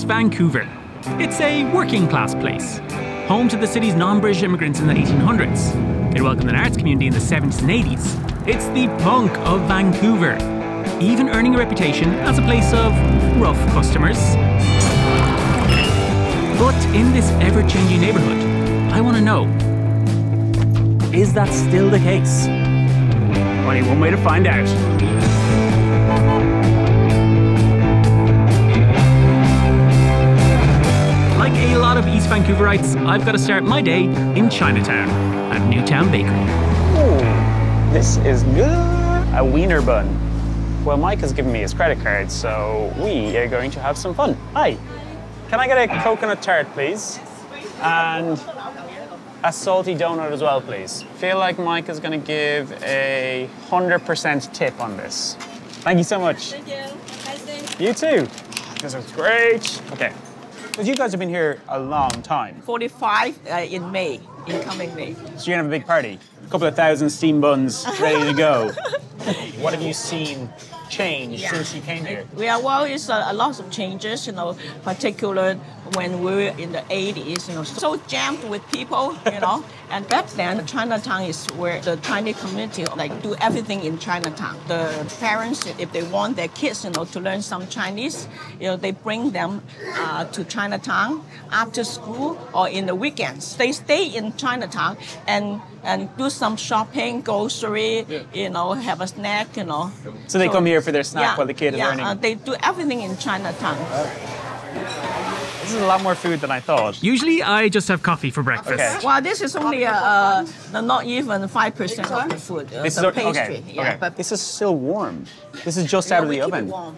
East Vancouver. It's a working class place, home to the city's non-British immigrants in the 1800s. It welcomed an arts community in the 70s and 80s. It's the punk of Vancouver, even earning a reputation as a place of rough customers. But in this ever-changing neighbourhood, I want to know, is that still the case? Only one way to find out. Like a lot of East Vancouverites, I've got to start my day in Chinatown at Newtown Bakery. Ooh, this is good. A wiener bun. Well, Mike has given me his credit card, so we are going to have some fun. Hi, can I get a coconut tart, please? And a salty donut as well, please. Feel like Mike is going to give a 100% tip on this. Thank you so much. Thank you. Nice day. You too. This is great. Okay. Because you guys have been here a long time. 45 in May, incoming May. So you're gonna have a big party. A couple of thousand steam buns ready to go. What have you seen change since you came here? Well, it's a lot of changes, particularly when we were in the 80s, so jammed with people, And back then, Chinatown is where the Chinese community do everything in Chinatown. The parents, if they want their kids, to learn some Chinese, they bring them to Chinatown after school or in the weekends. They stay in Chinatown and do some shopping, grocery, have a snack, So they come here for their snack while the kid is learning? Yeah, they do everything in Chinatown. This is a lot more food than I thought. Usually I just have coffee for breakfast. Okay. Well, this is only not even 5% of the food, This the is pastry. okay. Yeah, Okay. but This is still warm. This is just out of the oven. Warm.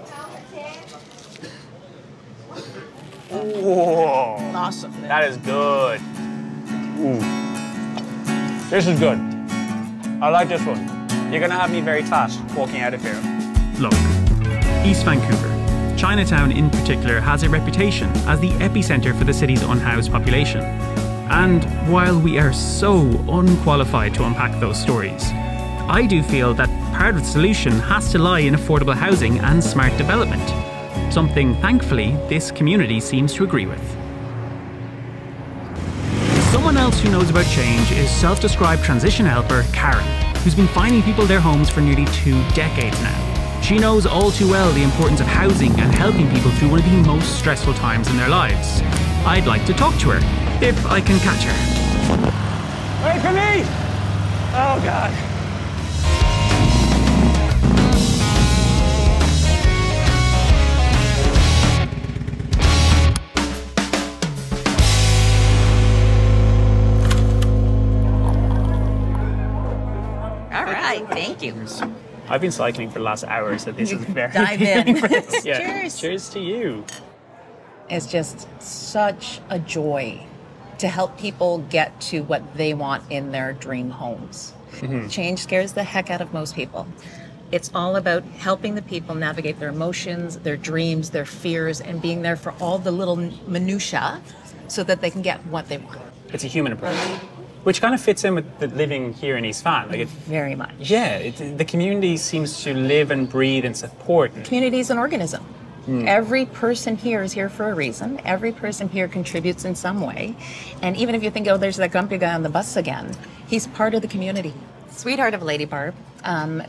Whoa. Awesome. That is good. Ooh. This is good. I like this one. You're gonna have me very fat walking out of here. Look, East Vancouver, Chinatown in particular, has a reputation as the epicenter for the city's unhoused population. And while we are so unqualified to unpack those stories, I do feel that part of the solution has to lie in affordable housing and smart development. Something, thankfully, this community seems to agree with. Someone else who knows about change is self-described transition helper Karen, who's been finding people their homes for nearly 2 decades now. She knows all too well the importance of housing and helping people through one of the most stressful times in their lives. I'd like to talk to her, if I can catch her. Wait for me! Oh, God. All right, thank you. I've been cycling for the last hour, so this is very Dive in. Yeah. Cheers. Cheers to you. It's just such a joy to help people get to what they want in their dream homes. Change scares the heck out of most people. It's all about helping the people navigate their emotions, their dreams, their fears, and being there for all the little minutiae so that they can get what they want. It's a human approach, which kind of fits in with the living here in East Van. Very much. Yeah, the community seems to live and breathe and support. Community is an organism. Every person here is here for a reason. Every person here contributes in some way. And even if you think, oh, there's that grumpy guy on the bus again, he's part of the community. Sweetheart of Lady Barb.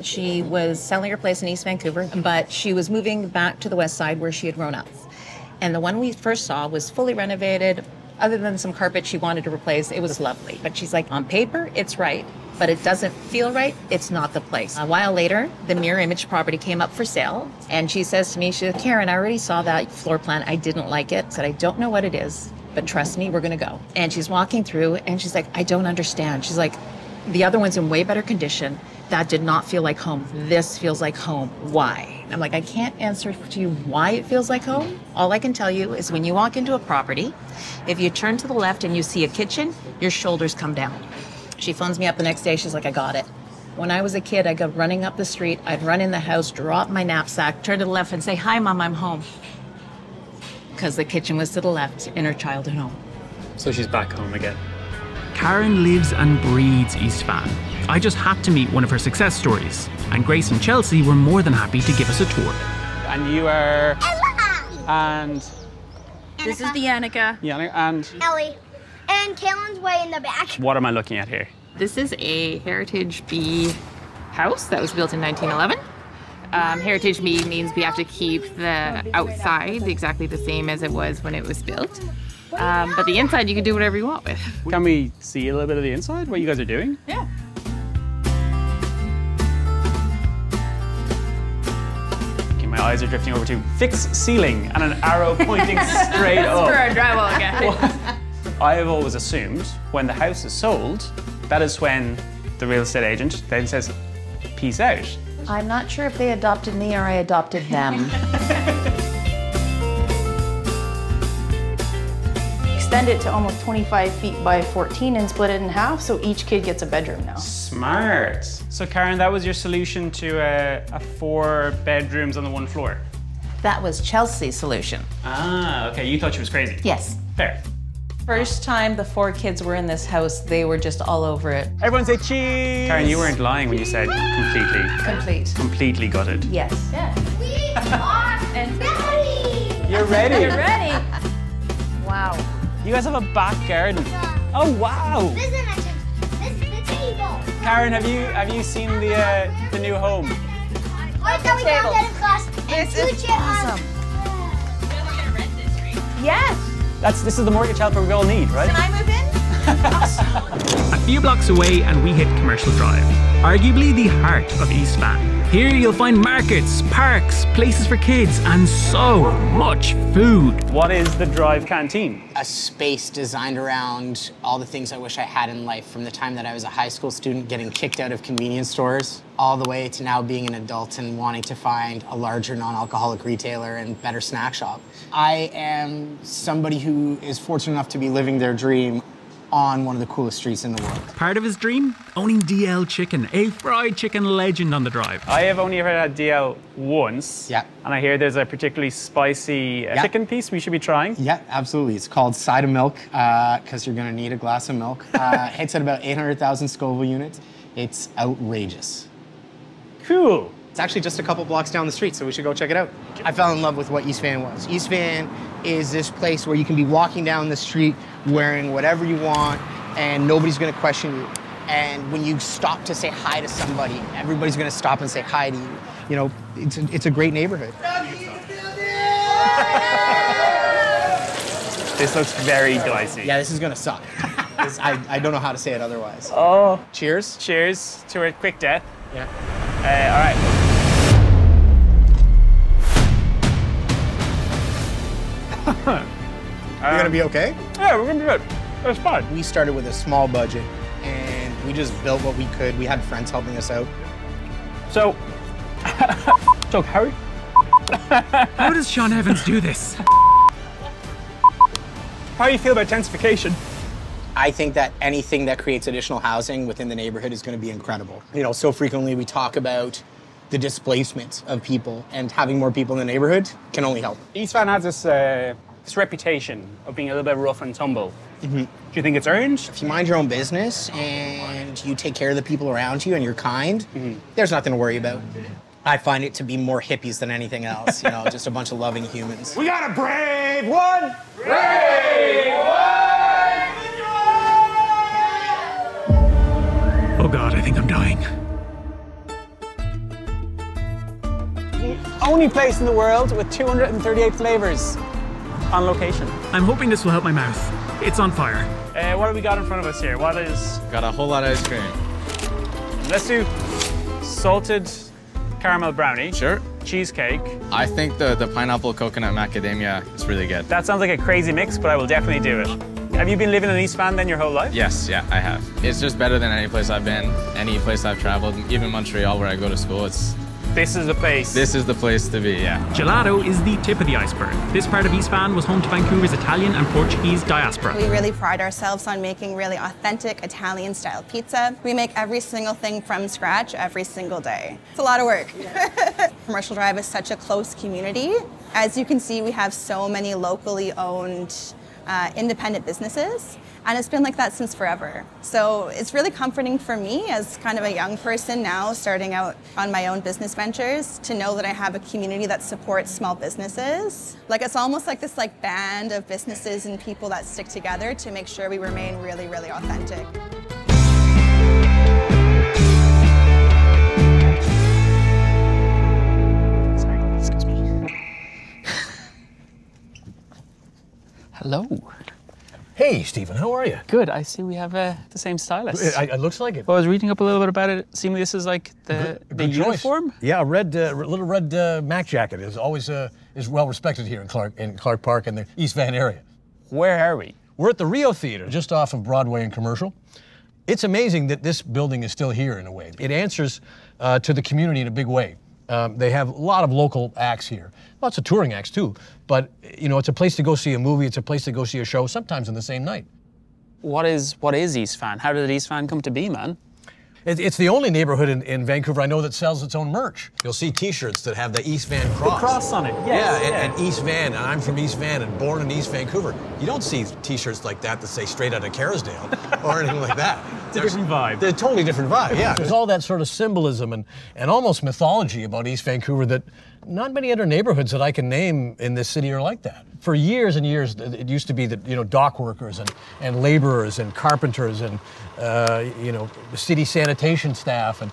She was selling her place in East Vancouver, but she was moving back to the west side where she had grown up. And the one we first saw was fully renovated. Other than some carpet she wanted to replace, it was lovely. But she's like, on paper, it's right, but it doesn't feel right. It's not the place. A while later, the mirror image property came up for sale. And she says to me, she said, Karen, I already saw that floor plan. I didn't like it. I said, I don't know what it is, but trust me, we're going to go. And she's walking through and she's like, I don't understand. She's like, the other one's in way better condition. That did not feel like home. This feels like home. Why? I'm like, I can't answer to you why it feels like home. All I can tell you is when you walk into a property, if you turn to the left and you see a kitchen, your shoulders come down. She phones me up the next day. She's like, I got it. When I was a kid, I'd go running up the street. I'd run in the house, drop my knapsack, turn to the left and say, hi, Mom, I'm home. Because the kitchen was to the left in her childhood home. So she's back home again. Karen lives and breathes East Van. I just had to meet one of her success stories, and Grace and Chelsea were more than happy to give us a tour. And you are... Ella! And This is the Annika. Yeah, and Ellie. And Kaylin's way in the back. what am I looking at here? This is a Heritage B house that was built in 1911. Heritage B means we have to keep the outside exactly the same as it was when it was built. But the inside you can do whatever you want with. Can we see a little bit of the inside, what you guys are doing? Yeah. Okay, my eyes are drifting over to fix ceiling and an arrow pointing straight up. For our drywall guy. I have always assumed when the house is sold, that is when the real estate agent then says, peace out. I'm not sure if they adopted me or I adopted them. Extend it to almost 25 feet by 14 and split it in half, so each kid gets a bedroom now. Smart. So Karen, that was your solution to a 4 bedrooms on the 1 floor? That was Chelsea's solution. Ah, okay, you thought she was crazy. Yes. Fair. First time the 4 kids were in this house, they were just all over it. Everyone say cheese! Karen, you weren't lying when you said completely gutted. Yes. We are ready. You're ready? You're ready. Wow. You guys have a back garden. Oh, wow. This is the table. Karen, have you seen the new home? Wait, then we got that in class. And This is awesome. Yes. This is the mortgage helper we all need, right? Can I move in? A few blocks away and we hit Commercial Drive, arguably the heart of East Van. Here you'll find markets, parks, places for kids, and so much food. What is the Drive Canteen? A space designed around all the things I wish I had in life, from the time that I was a high school student getting kicked out of convenience stores, all the way to now being an adult and wanting to find a larger non-alcoholic retailer and better snack shop. I am somebody who is fortunate enough to be living their dream on one of the coolest streets in the world. Part of his dream? Owning DL Chicken, a fried chicken legend on the Drive. I have only ever had DL once. Yeah. And I hear there's a particularly spicy chicken piece we should be trying. Yeah, absolutely. It's called Side of Milk, because you're gonna need a glass of milk. Hits at about 800,000 Scoville units. It's outrageous. Cool. It's actually just a couple blocks down the street, so we should go check it out. I fell in love with what East Van was. East Van is this place where you can be walking down the street wearing whatever you want and nobody's gonna question you. And when you stop to say hi to somebody, everybody's gonna stop and say hi to you. You know, it's a great neighborhood. This looks very dicey. Yeah, this is gonna suck. I don't know how to say it otherwise. Oh. Cheers. Cheers to a quick death. Yeah. All right. You're gonna be okay? Yeah, we're gonna be good. That's fine. We started with a small budget and we just built what we could. We had friends helping us out. So Harry? How does Sean Evans do this? How do you feel about intensification? I think that anything that creates additional housing within the neighborhood is going to be incredible. You know, so frequently we talk about the displacement of people, and having more people in the neighborhood can only help. East Van has this reputation of being a little bit rough and tumble. Mm-hmm. Do you think it's earned? If you mind your own business and you take care of the people around you and you're kind, there's nothing to worry about. I find it to be more hippies than anything else, you know, just a bunch of loving humans. We got a brave one! Brave one! Oh God, I think I'm dying. Only place in the world with 238 flavors on location. I'm hoping this will help my mouth. It's on fire. What have we got in front of us here? What is... Got a whole lot of ice cream. Let's do salted caramel brownie. Sure. Cheesecake. I think the pineapple coconut macadamia is really good. That sounds like a crazy mix, but I will definitely do it. Have you been living in East Van then your whole life? Yes, yeah, I have. It's just better than any place I've been, any place I've traveled, even Montreal where I go to school. This is the place. This is the place to be, yeah. Gelato is the tip of the iceberg. This part of East Van was home to Vancouver's Italian and Portuguese diaspora. We really pride ourselves on making really authentic Italian-style pizza. We make every single thing from scratch every single day. It's a lot of work. Commercial Drive is such a close community. As you can see, we have so many locally owned independent businesses. And it's been like that since forever. So it's really comforting for me as kind of a young person now starting out on my own business ventures to know that I have a community that supports small businesses. Like it's almost like this like band of businesses and people that stick together to make sure we remain really, really authentic. Sorry, excuse me. Hello. Hey, Stephen, how are you? Good. I see we have the same stylist. It looks like it. Well, I was reading up a little bit about it. Seemingly this is like the uniform? Yeah, a little red Mac jacket is always is well respected here in Clark Park and the East Van area. Where are we? We're at the Rio Theater, just off of Broadway and Commercial. It's amazing that this building is still here in a way. It answers to the community in a big way. They have a lot of local acts here, lots of touring acts too, but you know, it's a place to go see a movie, it's a place to go see a show, sometimes in the same night. What is East Van? How did East Van come to be, man? It's the only neighborhood in Vancouver I know that sells its own merch. You'll see T-shirts that have the East Van cross. The cross on it, yes. Yeah, and East Van, and I'm from East Van and born in East Vancouver. You don't see T-shirts like that say straight out of Kerrisdale or anything like that. It's a different vibe. They're a totally different vibe, yeah. There's all that sort of symbolism and almost mythology about East Vancouver that not many other neighborhoods that I can name in this city are like that. For years and years, it used to be that, you know, dock workers and laborers and carpenters and, you know, city sanitation staff, and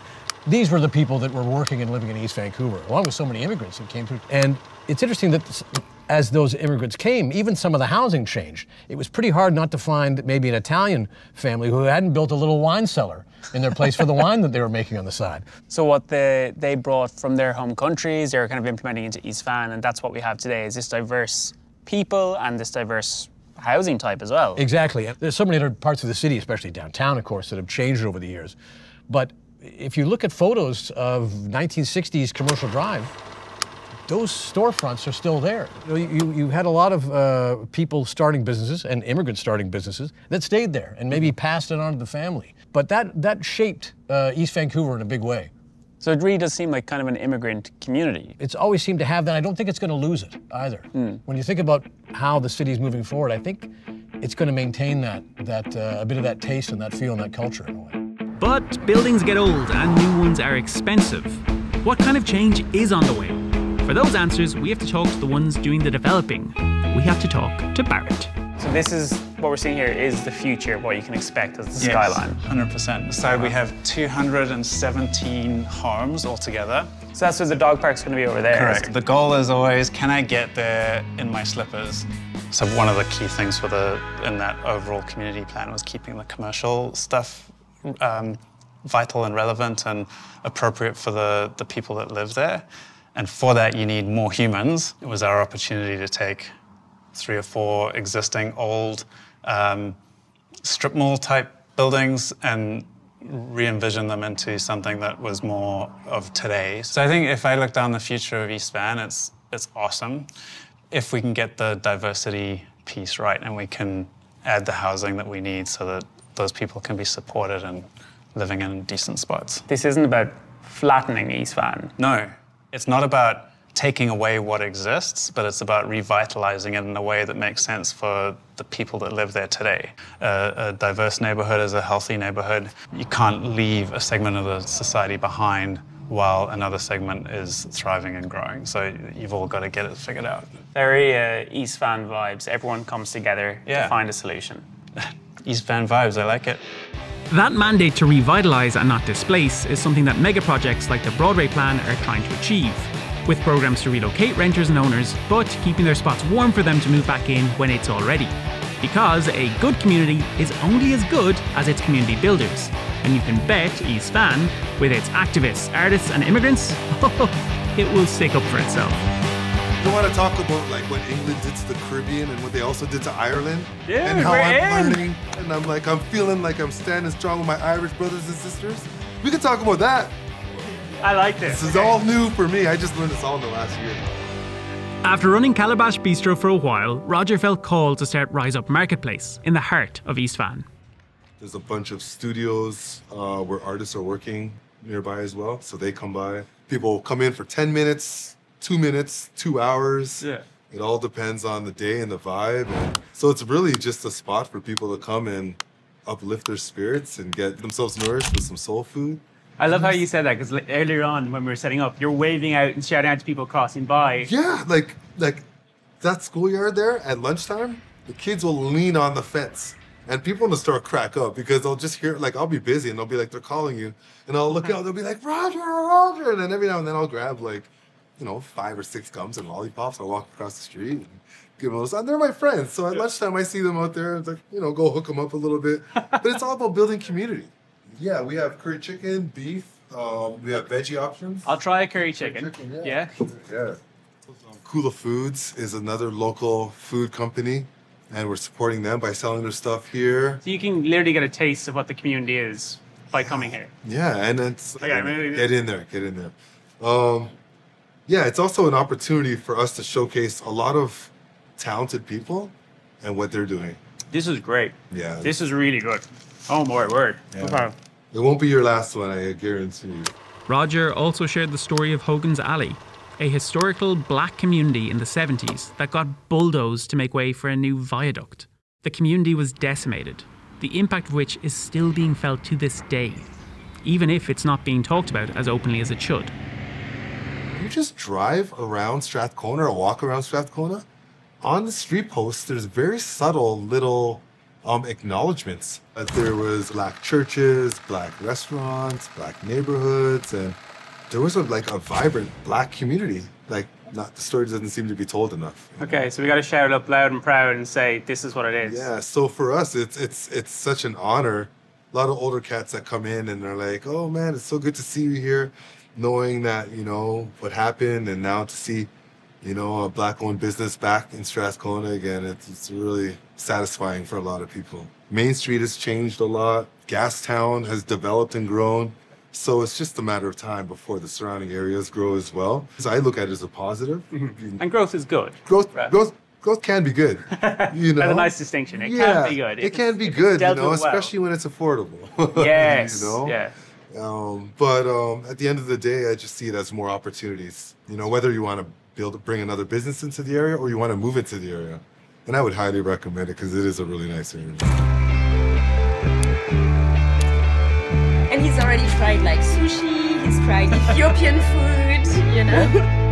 these were the people that were working and living in East Vancouver, along with so many immigrants that came through. And it's interesting that as those immigrants came, even some of the housing changed. It was pretty hard not to find maybe an Italian family who hadn't built a little wine cellar in their place for the wine that they were making on the side. So what they brought from their home countries, they're kind of implementing into East Van, and that's what we have today, is this diverse people and this diverse housing type as well. Exactly. There's so many other parts of the city, especially downtown, of course, that have changed over the years. But if you look at photos of 1960s Commercial Drive, those storefronts are still there. You had a lot of people starting businesses and immigrants starting businesses that stayed there and maybe passed it on to the family. But that shaped East Vancouver in a big way. So it really does seem like kind of an immigrant community. It's always seemed to have that. I don't think it's going to lose it either. When you think about how the city's moving forward, I think it's going to maintain that a bit of that taste and that feel and that culture in a way. But buildings get old and new ones are expensive. What kind of change is on the way? For those answers, we have to talk to the ones doing the developing. We have to talk to Barrett. So this is, what we're seeing here is the future, what you can expect as the skyline. 100%. So we have 217 homes altogether. So that's where the dog park's going to be over there. Correct. The goal is always, can I get there in my slippers? So one of the key things in that overall community plan was keeping the commercial stuff vital and relevant and appropriate for the people that live there. And for that, you need more humans. It was our opportunity to take 3 or 4 existing old strip mall type buildings and re-envision them into something that was more of today. So I think if I look down the future of East Van, it's awesome. If we can get the diversity piece right and we can add the housing that we need so that those people can be supported and living in decent spots. This isn't about flattening East Van. No, it's not about taking away what exists, but it's about revitalizing it in a way that makes sense for the people that live there today. A diverse neighborhood is a healthy neighborhood. You can't leave a segment of the society behind while another segment is thriving and growing. So you've all got to get it figured out. Very East Van vibes. Everyone comes together to find a solution. East Van vibes, I like it. That mandate to revitalise and not displace is something that mega projects like the Broadway plan are trying to achieve, with programmes to relocate renters and owners, but keeping their spots warm for them to move back in when it's all ready. Because a good community is only as good as its community builders. And you can bet East Van, with its activists, artists and immigrants, it will stick up for itself. You want to talk about like what England did to the Caribbean and what they also did to Ireland? Yeah, and how I'm learning and I'm feeling like I'm standing strong with my Irish brothers and sisters. We could talk about that. I like this. This is all new for me. I just learned this all in the last year. After running Calabash Bistro for a while, Roger felt called to start Rise Up Marketplace in the heart of East Van. There's a bunch of studios where artists are working nearby as well, so they come by. People come in for 10 minutes, 2 minutes, 2 hours. Yeah. It all depends on the day and the vibe. And so it's really just a spot for people to come and uplift their spirits and get themselves nourished with some soul food. I love how you said that, because earlier on when we were setting up, you're waving out and shouting out to people crossing by. Yeah, like that schoolyard there at lunchtime, the kids will lean on the fence. And people in the store crack up because they'll just hear, like, I'll be busy and they'll be like, they're calling you. And I'll look out, they'll be like, Roger, Roger. And then every now and then I'll grab, like, 5 or 6 gums and lollipops. I'll walk across the street and give them those. And they're my friends. So at lunchtime, I see them out there. It's like, go hook them up a little bit. But it's all about building community. Yeah, we have curry chicken, beef. We have veggie options. I'll try a curry chicken. Yeah. Kula Foods is another local food company, and we're supporting them by selling their stuff here. So you can literally get a taste of what the community is by coming here. Yeah, and it's maybe. Get in there. Yeah, it's also an opportunity for us to showcase a lot of talented people and what they're doing. This is great. Yeah. This is really good. Oh my word. Yeah. Okay. It won't be your last one, I guarantee you. Roger also shared the story of Hogan's Alley, a historical black community in the 70s that got bulldozed to make way for a new viaduct. The community was decimated, the impact of which is still being felt to this day, even if it's not being talked about as openly as it should. You just drive around Strathcona or walk around Strathcona, on the street posts, there's very subtle little acknowledgements that there was black churches, black restaurants, black neighborhoods, and there was a vibrant black community. The story doesn't seem to be told enough. Okay, so we got to shout up loud and proud and say, this is what it is. Yeah, so for us, it's such an honor. A lot of older cats that come in and they're like, oh man, it's so good to see you here, knowing that, what happened, and now to see, a black-owned business back in Strathcona again, it's really satisfying for a lot of people. Main Street has changed a lot. Gastown has developed and grown. So it's just a matter of time before the surrounding areas grow as well. So I look at it as a positive. Mm-hmm. And growth is good. Growth can be good. That's a nice distinction. It can be good. It can be good, especially when it's affordable. Yes. Yeah. But at the end of the day, I just see it as more opportunities. Whether you want to bring another business into the area or you want to move into the area. And I would highly recommend it because it is a really nice area. And he's already tried sushi, he's tried Ethiopian food,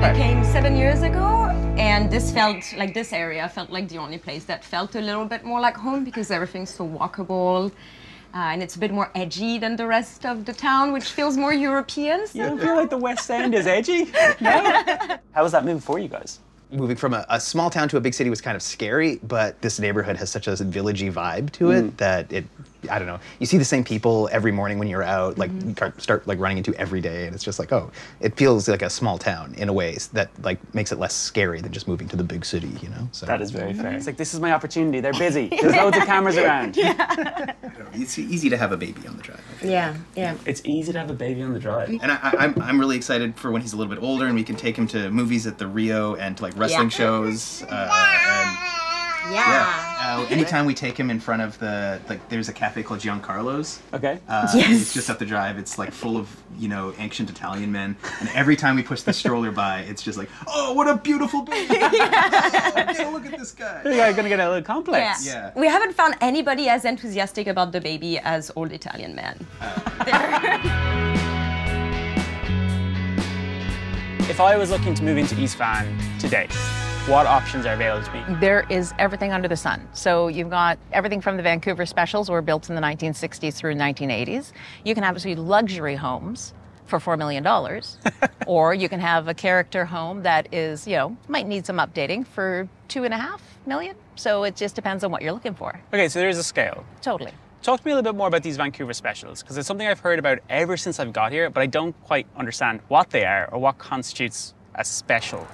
I came 7 years ago, and this area felt like the only place that felt a little bit more like home because everything's so walkable. And it's a bit more edgy than the rest of the town, which feels more European. So. You don't feel like the West End is edgy? No? How was that move for you guys? Moving from a small town to a big city was kind of scary, but this neighborhood has such a villagey vibe to it that I don't know, you see the same people every morning when you're out, you start running into every day, and it's just it feels like a small town in a way that makes it less scary than just moving to the big city, So. That is very fair. It's this is my opportunity. They're busy. There's loads of cameras around. Yeah. It's easy to have a baby on the drive. Yeah. It's easy to have a baby on the drive. And I'm really excited for when he's a little bit older and we can take him to movies at the Rio and to wrestling shows. Anytime we take him in front of there's a cafe called Giancarlo's. Okay. It's just up the drive. It's full of ancient Italian men, and every time we push the stroller by, it's just oh, what a beautiful baby! Look at this guy. You're gonna get a little complex. Yeah. We haven't found anybody as enthusiastic about the baby as old Italian men. If I was looking to move into East Van today, what options are available to me? There is everything under the sun. So you've got everything from the Vancouver specials were built in the 1960s through 1980s. You can have luxury homes for $4 million. Or you can have a character home that is, might need some updating for $2.5 million. So it just depends on what you're looking for. Okay, so there is a scale. Totally. Talk to me a little bit more about these Vancouver specials, because it's something I've heard about ever since I've got here, but I don't quite understand what they are or what constitutes a special.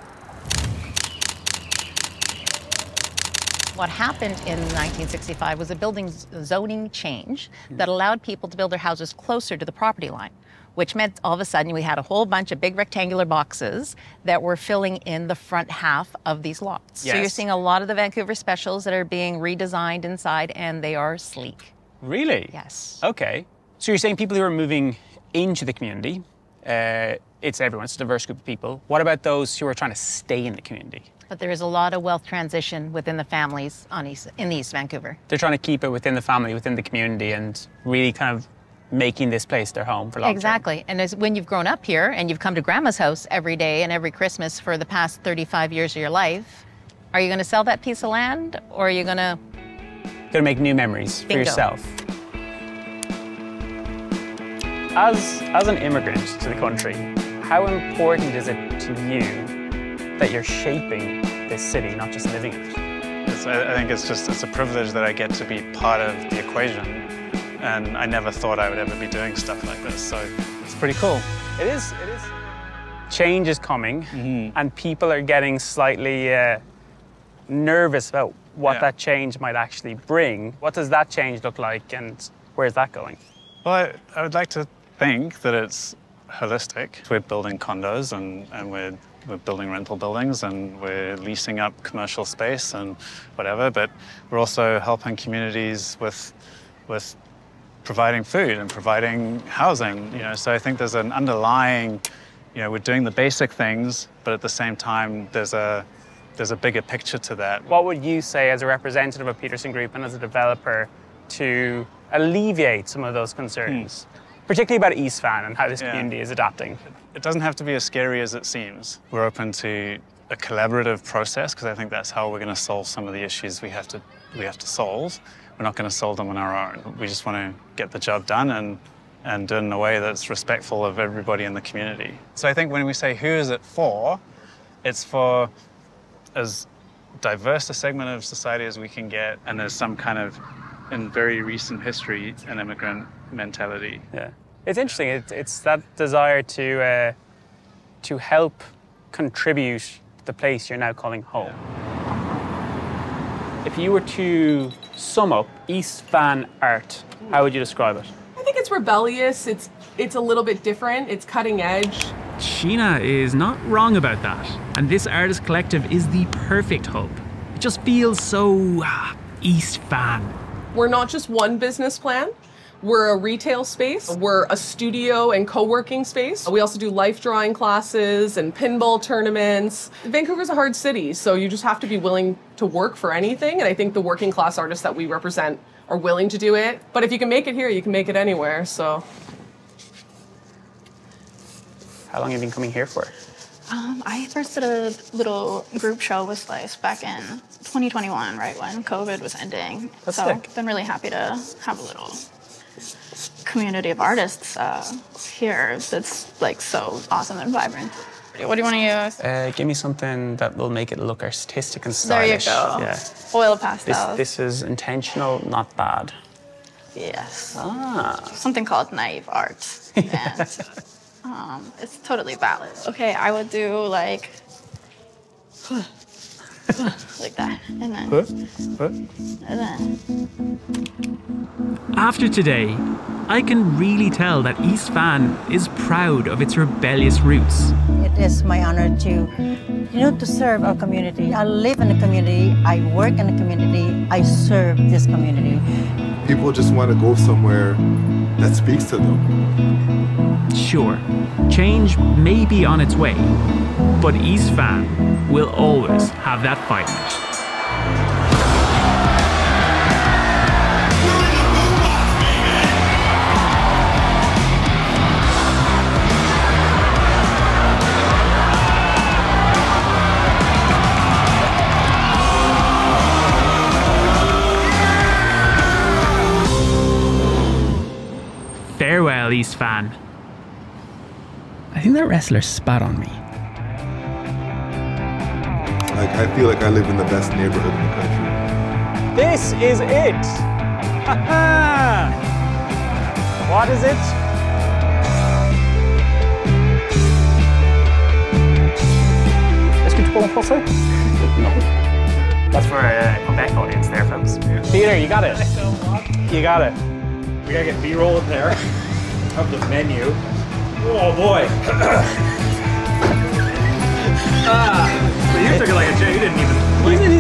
What happened in 1965 was a building zoning change that allowed people to build their houses closer to the property line, which meant all of a sudden we had a whole bunch of big rectangular boxes that were filling in the front half of these lots. Yes. So you're seeing a lot of the Vancouver specials that are being redesigned inside, and they are sleek. Really? Yes. Okay. So you're saying people who are moving into the community, it's everyone, it's a diverse group of people. What about those who are trying to stay in the community? But there is a lot of wealth transition within the families in East Vancouver. They're trying to keep it within the family, within the community, and really kind of making this place their home for long term. Exactly. And when you've grown up here and you've come to Grandma's house every day and every Christmas for the past 35 years of your life, are you going to sell that piece of land, or are you going to... make new memories for yourself. As an immigrant to the country, how important is it to you that you're shaping this city, not just living in it? I think it's a privilege that I get to be part of the equation, and I never thought I would ever be doing stuff like this, so it's pretty cool. It is. Change is coming, and people are getting slightly nervous about what that change might actually bring. What does that change look like, and where's that going? Well, I would like to think that it's holistic. We're building condos and we're building rental buildings and we're leasing up commercial space and whatever, but we're also helping communities with providing food and providing housing, you know, so I think there's an underlying, you know, we're doing the basic things, but at the same time, there's a bigger picture to that. What would you say as a representative of Peterson Group and as a developer to alleviate some of those concerns, particularly about East Van and how this community is adapting? It doesn't have to be as scary as it seems. We're open to a collaborative process because I think that's how we're going to solve some of the issues we have to solve. We're not going to solve them on our own. We just want to get the job done and do it in a way that's respectful of everybody in the community. So I think when we say who is it for, it's for as diverse a segment of society as we can get, and there's some kind of, in very recent history, an immigrant mentality. Yeah, it's interesting. It's that desire to help contribute the place you're now calling home. If you were to sum up East Van art, how would you describe it? I think it's rebellious. It's a little bit different. It's cutting edge. Sheena is not wrong about that. And this artist collective is the perfect hub. It just feels so East Van. We're not just one business plan. We're a retail space. We're a studio and co-working space. We also do life drawing classes and pinball tournaments. Vancouver's a hard city, so you just have to be willing to work for anything. And I think the working class artists that we represent are willing to do it. But if you can make it here, you can make it anywhere, so. How long have you been coming here for? I first did a little group show with Slice back in 2021, right when COVID was ending. That's so sick. I've been really happy to have a little community of artists here that's like so awesome and vibrant. What do you want to use? Give me something that will make it look artistic and stylish. There you go. Yeah. Oil pastels. This is intentional, not bad. Yes. Ah. Something called naive art. And it's totally valid. Okay, I would do like that, and then. After today, I can really tell that East Van is proud of its rebellious roots. It is my honor to serve our community. I live in the community, I work in the community, I serve this community. People just want to go somewhere that speaks to them. Sure, change may be on its way, but East Van will always have that fight in it. Farewell, East Van. I think that wrestler spat on me. I feel like I live in the best neighborhood in the country. This is it! What is it? Est-ce que tu peux en français? No. That's for a Quebec audience there, folks. Peter, you got it. You got it. We gotta get B-roll in there of the menu. Oh boy. So you took it like a joke, you didn't even...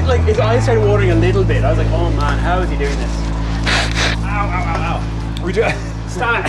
Like, his eyes started watering a little bit. I was like, oh man, how is he doing this? Ow, ow, ow, ow. We do... Stop.